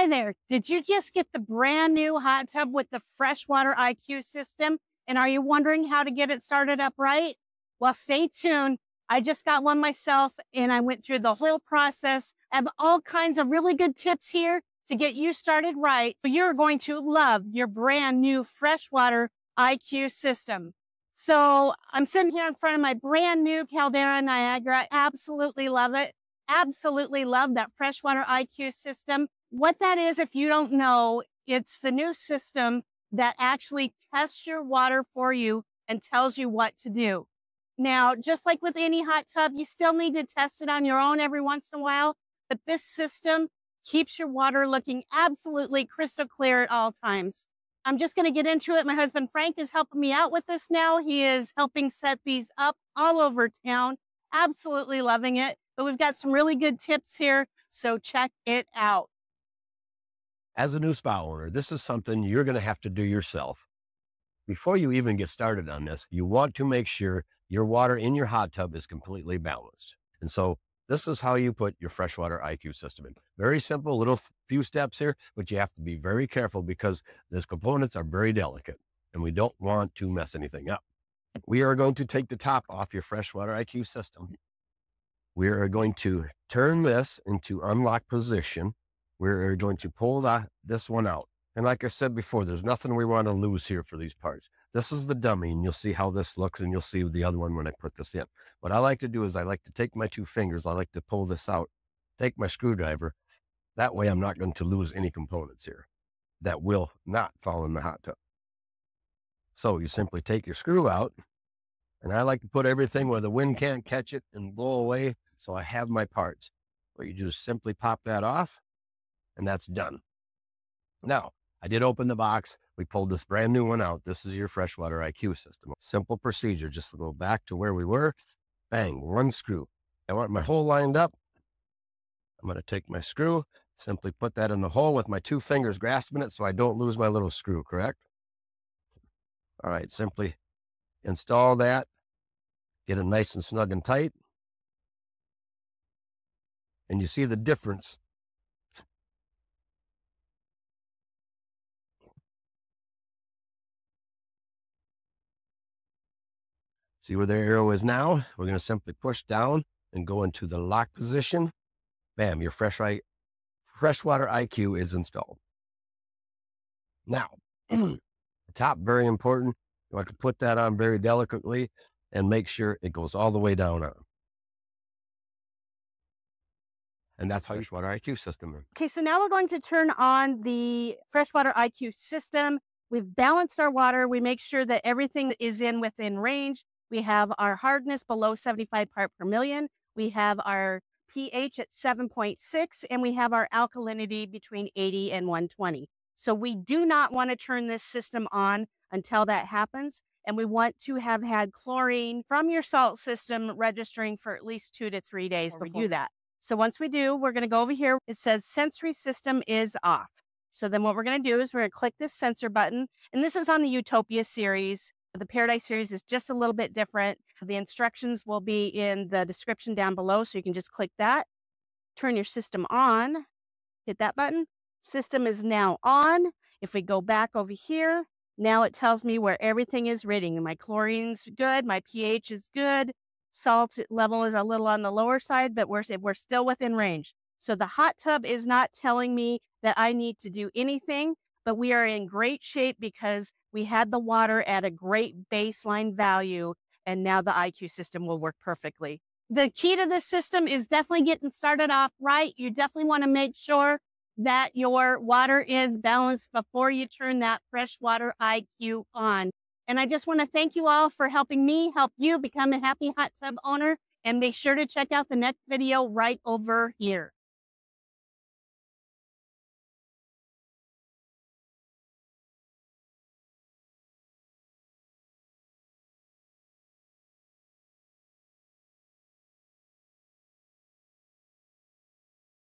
Hi there. Did you just get the brand new hot tub with the Freshwater IQ system? And are you wondering how to get it started up right? Well, stay tuned. I just got one myself and I went through the whole process. I have all kinds of really good tips here to get you started right. So you're going to love your brand new Freshwater IQ system. So I'm sitting here in front of my brand new Caldera Niagara. I absolutely love it. Absolutely love that Freshwater IQ system. What that is, if you don't know, it's the new system that actually tests your water for you and tells you what to do. Now, just like with any hot tub, you still need to test it on your own every once in a while, but this system keeps your water looking absolutely crystal clear at all times. I'm just going to get into it. My husband, Frank, is helping me out with this now. He is helping set these up all over town. Absolutely loving it. But we've got some really good tips here, so check it out. As a new spa owner, this is something you're going to have to do yourself. Before you even get started on this, you want to make sure your water in your hot tub is completely balanced. And so this is how you put your Freshwater IQ system in. Very simple, little few steps here, but you have to be very careful because these components are very delicate and we don't want to mess anything up. We are going to take the top off your Freshwater IQ system. We are going to turn this into unlock position. We're going to pull this one out. And like I said before, there's nothing we want to lose here for these parts. This is the dummy, and you'll see how this looks, and you'll see the other one when I put this in. What I like to do is I like to take my two fingers, I like to pull this out, take my screwdriver. That way I'm not going to lose any components here that will not fall in the hot tub. So you simply take your screw out, and I like to put everything where the wind can't catch it and blow away, so I have my parts. But you just simply pop that off, and that's done. Now, I did open the box. We pulled this brand new one out. This is your Freshwater IQ system. Simple procedure, just to go back to where we were. Bang, one screw. I want my hole lined up. I'm going to take my screw, simply put that in the hole with my two fingers grasping it so I don't lose my little screw, correct? All right, simply install that. Get it nice and snug and tight. And you see the difference. See where the arrow is now? We're going to simply push down and go into the lock position. Bam, your Freshwater IQ is installed. Now, the top, very important. You want to put that on very delicately and make sure it goes all the way down on. And that's how your Freshwater IQ system is. Okay, so now we're going to turn on the Freshwater IQ system. We've balanced our water. We make sure that everything is within range. We have our hardness below 75 part per million. We have our pH at 7.6, and we have our alkalinity between 80 and 120. So we do not want to turn this system on until that happens. And we want to have had chlorine from your salt system registering for at least 2 to 3 days before we do that. So once we do, we're going to go over here. It says sensory system is off. So then what we're going to do is we're going to click this sensor button. And this is on the Utopia series. The Paradise series is just a little bit different. The instructions will be in the description down below, so you can just click that. Turn your system on. Hit that button. System is now on. If we go back over here, now it tells me where everything is reading. My chlorine's good. My pH is good. Salt level is a little on the lower side, but we're still within range. So the hot tub is not telling me that I need to do anything, but we are in great shape because we had the water at a great baseline value, and now the IQ system will work perfectly. The key to this system is definitely getting started off right. You definitely want to make sure that your water is balanced before you turn that Freshwater IQ on. And I just want to thank you all for helping me help you become a happy hot tub owner, and make sure to check out the next video right over here.